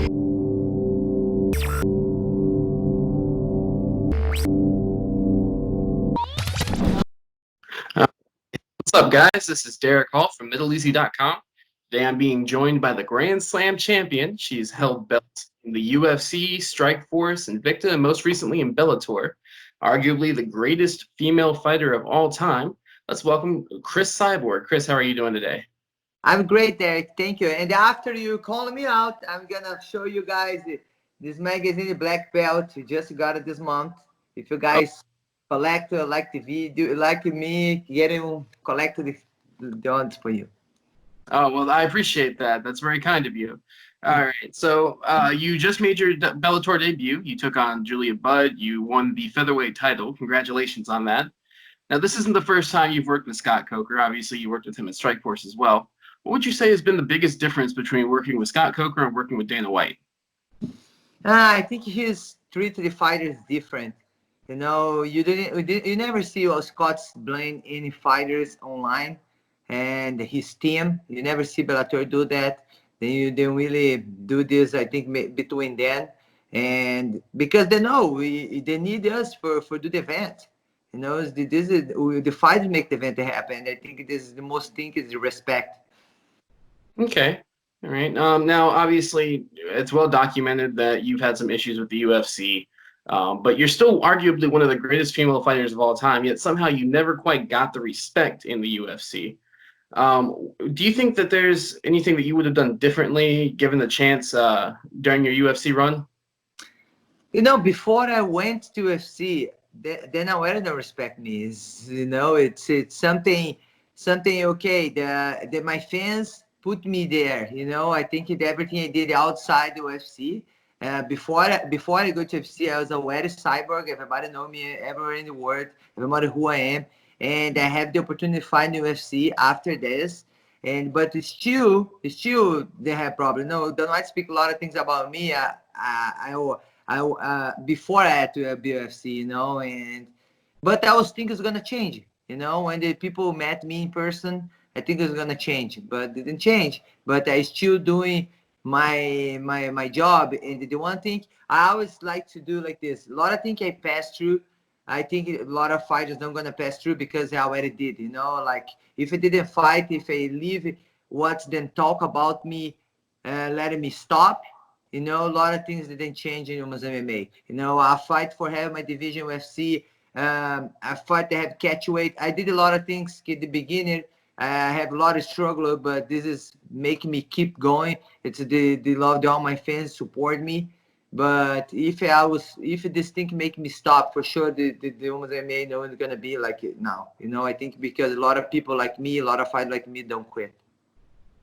What's up, guys? This is Derek Hall from MiddleEasy.com. Today I'm being joined by the Grand Slam champion. She's held belts in the UFC, Strikeforce, Invicta, and most recently in Bellator. Arguably the greatest female fighter of all time. Let's welcome Cris Cyborg. Cris, how are you doing today? I'm great, Derek. Thank you. And after you call me out, I'm gonna show you guys this magazine, Black Belt. We just got it this month. If you guys collect, like the video, like me, getting collect the odds for you. Oh, well, I appreciate that. That's very kind of you. All right. So you just made your Bellator debut. You took on Julia Budd. You won the featherweight title. Congratulations on that. Now, this isn't the first time you've worked with Scott Coker. Obviously, you worked with him at Strikeforce as well. What would you say has been the biggest difference between working with Scott Coker and working with Dana White? I think he's treated the fighters different. You know, you never see Scott's blame any fighters online and his team. You never see Bellator do that. They really do this, I think, between them. And because they know they need us for do the event. You know, the fighters make the event happen. I think this is the most thing is the respect. Okay. All right. Now, obviously, it's well documented that you've had some issues with the UFC, but you're still arguably one of the greatest female fighters of all time, yet somehow you never quite got the respect in the UFC. Do you think that there's anything that you would have done differently given the chance during your UFC run? You know, before I went to UFC, then I were don't respect me. It's something okay. The my fans put me there. You know, I think everything I did outside the UFC. Before I go to UFC, I was a Cris Cyborg. Everybody know me everywhere in the world. Everybody who I am, and I have the opportunity to find UFC after this. But it's still they have problem. No, don't I speak a lot of things about me. Before I had to have UFC, you know, but I was thinking it's gonna change, you know, when the people met me in person. I think it's gonna change, but it didn't change. But I still doing my job. And the one thing I always like to do like this, a lot of things I pass through. I think a lot of fighters don't gonna pass through because I already did, you know. Like if I didn't fight, if I leave what then talk about me, letting me stop. You know, a lot of things didn't change in women's MMA. You know, I fight for having my division UFC. I fight to have catchweight. I did a lot of things at the beginning. I have a lot of struggle, but this is making me keep going. It's the love that all my fans support me. But if this thing make me stop, for sure the women's MMA no one's gonna be like it now. You know, I think because a lot of people like me, a lot of fighters like me don't quit.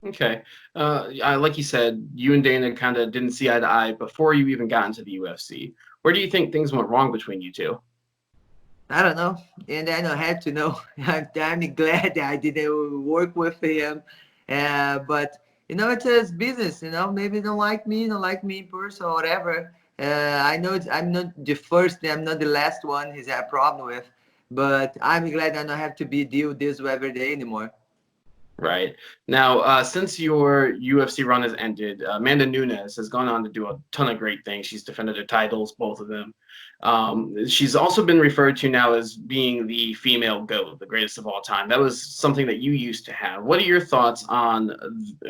Okay. Like you said, you and Dana kind of didn't see eye to eye before you even got into the UFC. Where do you think things went wrong between you two? I don't know, and I don't have to know. I'm glad that I didn't work with him, but you know, it's his business. You know, maybe don't like me in person or whatever. I know I'm not the first, I'm not the last one he's had a problem with, but I'm glad I don't have to deal this every day anymore. Right. Now, since your UFC run has ended, Amanda Nunes has gone on to do a ton of great things. She's defended her titles, both of them. She's also been referred to now as being the female GOAT, the greatest of all time. That was something that you used to have. What are your thoughts on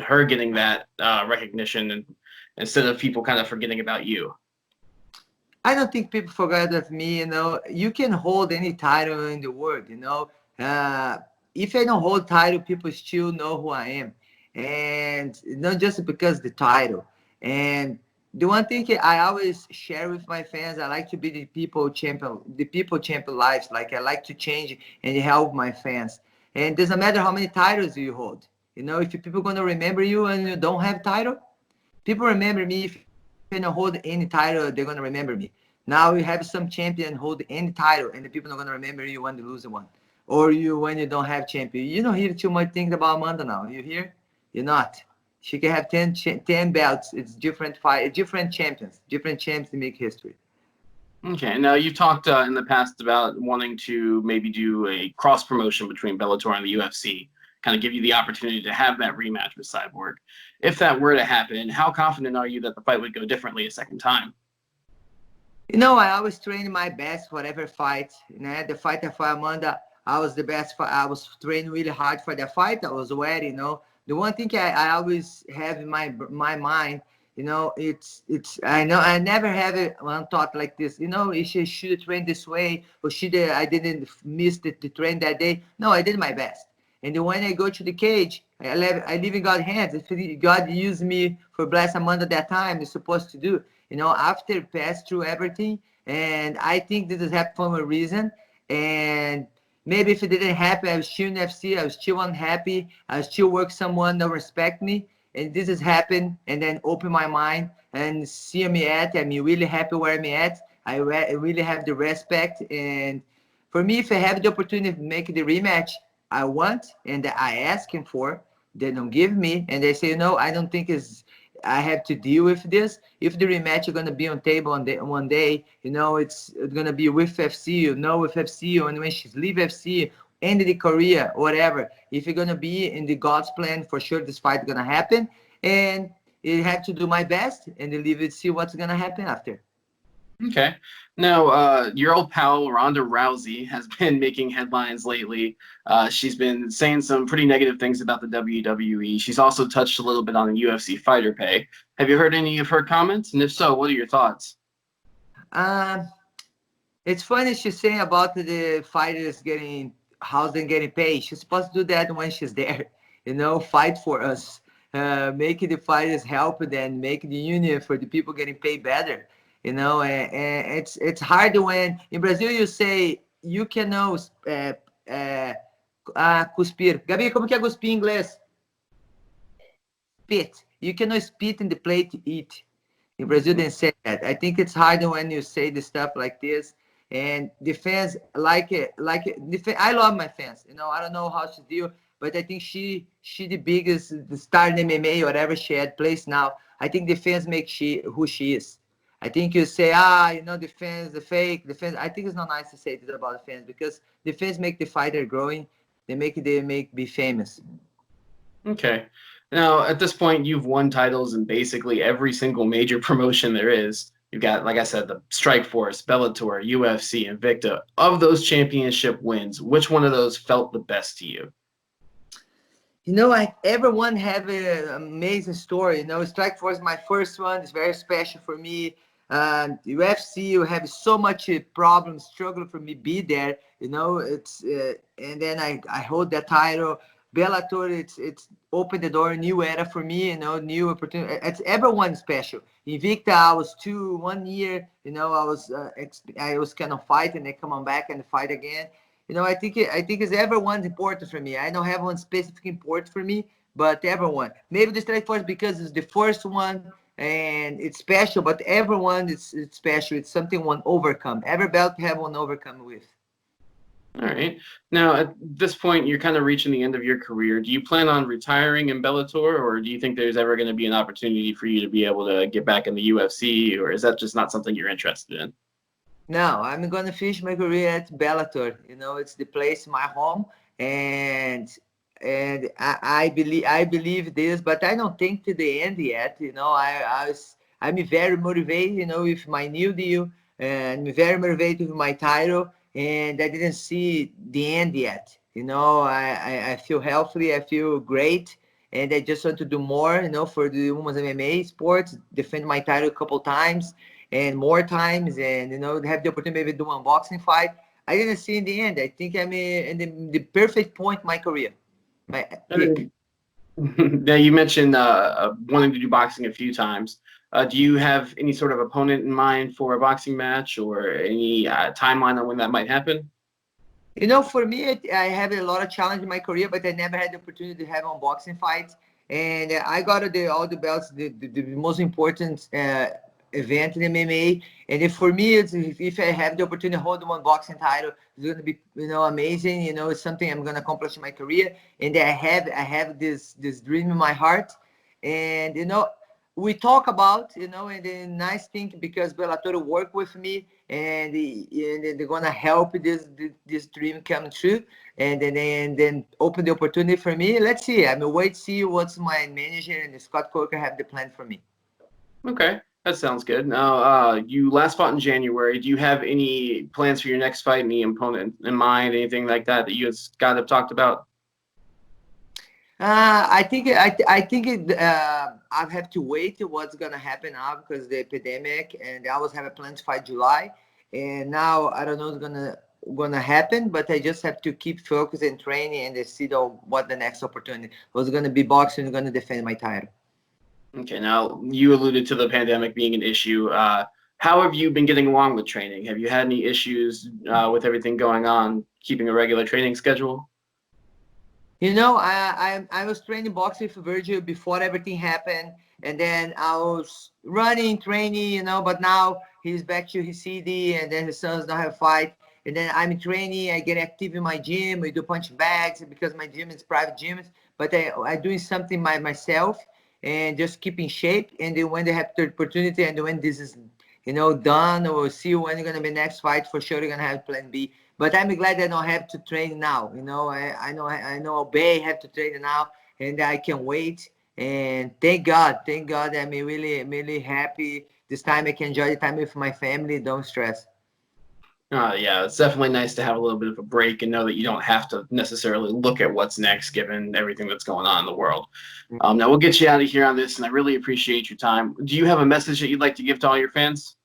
her getting that recognition, and instead of people kind of forgetting about you? I don't think people forget of me. You know, you can hold any title in the world. You know, if I don't hold title, people still know who I am, and not just because the title. And the one thing I always share with my fans, I like to be the people champion lives. Like I like to change and help my fans. And doesn't matter how many titles you hold. You know, if people gonna remember you and you don't have title, people remember me. If you don't hold any title, they're gonna remember me. Now you have some champion hold any title, and the people are gonna remember you when you lose one, or you when you don't have champion. You don't hear too much things about Amanda now. You hear? You're not. She can have 10 belts. It's different fight, different champions to make history. Okay. Now, you've talked in the past about wanting to maybe do a cross promotion between Bellator and the UFC. kind of give you the opportunity to have that rematch with Cyborg. If that were to happen, how confident are you that the fight would go differently a second time? I always train my best for every fight. The fight for Amanda, I was the best. I was training really hard for the fight. I was ready. The one thing I always have in my mind, it's I know I never have one thought like this. She should train this way, or I didn't miss the train that day. No, I did my best. And then when I go to the cage, I live in God's hands. If God used me for bless Amanda that time, it's supposed to do. After pass through everything, and I think this has happened for a reason. And maybe if it didn't happen, I was still in FC, I was still unhappy, I still work someone that respect me. And this has happened, and then open my mind and see me at. I'm really happy where I'm at. I really have the respect. And for me, if I have the opportunity to make the rematch I want and that I asking for, they don't give me, and they say no. I don't think I have to deal with this. If the rematch is gonna be on table one day, it's gonna be with FC, with FC, and when she's leave FC, end the career, whatever. If you're gonna be in the God's plan, for sure this fight is gonna happen, and you have to do my best and then leave it, see what's gonna happen after. Okay. Now, your old pal Ronda Rousey has been making headlines lately. She's been saying some pretty negative things about the WWE. She's also touched a little bit on the UFC fighter pay. Have you heard any of her comments? And if so, what are your thoughts? It's funny she's saying about the fighters getting housed and getting paid. She's supposed to do that when she's there. Fight for us, making the fighters help, and then make the union for the people getting paid better. And it's hard when in Brazil you say you cannot cuspir. Gabi, como que é cuspir em inglês? Spit. You cannot spit in the plate to eat. In Brazil, they say that. I think it's hard when you say the stuff like this. And the fans like it. I love my fans. I don't know how she deal, but I think she the biggest the star in MMA, whatever she had placed now. I think the fans make who she is. I think you say, the fans, the fake, the fans. I think it's not nice to say this about the fans, because the fans make the fighter growing. They make be famous. Okay. Now, at this point, you've won titles in basically every single major promotion there is. You've got, like I said, the Strikeforce, Bellator, UFC, Invicta. Of those championship wins, which one of those felt the best to you? Everyone have an amazing story. Strikeforce is my first one. It's very special for me. UFC, you have so much problems, struggle for me be there. It's and then I hold that title. Bellator, it's opened the door, new era for me. New opportunity. It's everyone special. Invicta, I was 1 year. I was kind of fighting, and come on back and fight again. I think it's everyone's important for me. I don't have one specific important for me, but everyone. Maybe the Strikeforce because it's the first one and it's special, but everyone it's special. It's something one overcome. Every belt have one overcome with. All right. Now, at this point, you're kind of reaching the end of your career. Do you plan on retiring in Bellator, or do you think there's ever going to be an opportunity for you to be able to get back in the UFC, or is that just not something you're interested in? No, I'm gonna finish my career at Bellator. It's the place, my home, and I believe this, but I don't think to the end yet. I'm very motivated. With my new deal, and I'm very motivated with my title, and I didn't see the end yet. I feel healthy, I feel great, and I just want to do more. For the women's MMA sports, defend my title a couple times and more times, and have the opportunity maybe to do an unboxing fight. I didn't see in the end. I think I'm in the perfect point in my career. My peak. Now, you mentioned wanting to do boxing a few times. Do you have any sort of opponent in mind for a boxing match, or any timeline on when that might happen? For me, I have a lot of challenge in my career, but I never had the opportunity to have unboxing fights. And I got all the belts, the most important event in MMA. And for me, if I have the opportunity to hold one boxing title, it's going to be amazing. It's something I'm going to accomplish in my career. And I have this dream in my heart. And we talk about, you know, and the nice thing because Bellator work with me, and they're gonna help this dream come true, and then open the opportunity for me. Let's see. I'm wait to see what's my manager and Scott Coker have the plan for me. Okay, that sounds good. Now, you last fought in January. Do you have any plans for your next fight? Any opponent in mind? Anything like that that you and Scott have talked about? I think I have to wait what's gonna happen now because the epidemic, and I was have a plan to fight July, and now I don't know what's gonna happen, but I just have to keep focused and training and see what the next opportunity was gonna be. Boxing, gonna defend my title. Okay, now you alluded to the pandemic being an issue. How have you been getting along with training? Have you had any issues with everything going on, keeping a regular training schedule? You know, I was training boxing for Virgil before everything happened, and then I was running, training, you know. But now he's back to his CD, and then his sons don't have fight, and then I'm training. I get active in my gym. We do punch bags because my gym is private gym, but I doing something by myself and just keep in shape. And then when they have the opportunity, and when this is, you know, done, or see when you're gonna be next fight, for sure you're gonna have plan B. But I'm glad I don't have to train now. You know, I know Obey have to train now, and I can wait. And thank God, I'm really happy this time. I can enjoy the time with my family. Don't stress. Yeah, it's definitely nice to have a little bit of a break and know that you don't have to necessarily look at what's next given everything that's going on in the world. Now, we'll get you out of here on this, and I really appreciate your time. Do you have a message that you'd like to give to all your fans?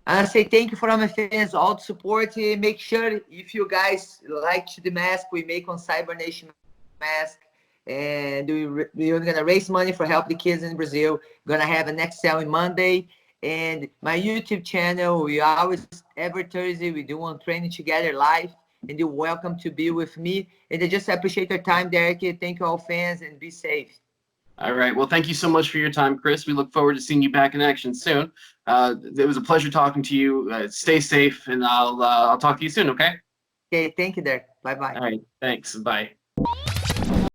I say thank you for all my fans, all the support. Make sure if you guys like the mask, we make on Cyber Nation mask. And we're gonna raise money for help the kids in Brazil. Gonna have a next selling Monday, and my YouTube channel. We always every Thursday we do one training together live, and you're welcome to be with me. And I just appreciate your time, Derek. Thank you all fans, and be safe. All right. Well, thank you so much for your time, Cris. We look forward to seeing you back in action soon. It was a pleasure talking to you. Stay safe, and I'll talk to you soon. Okay. Okay, thank you, Derek. Bye bye. All right. Thanks. Bye.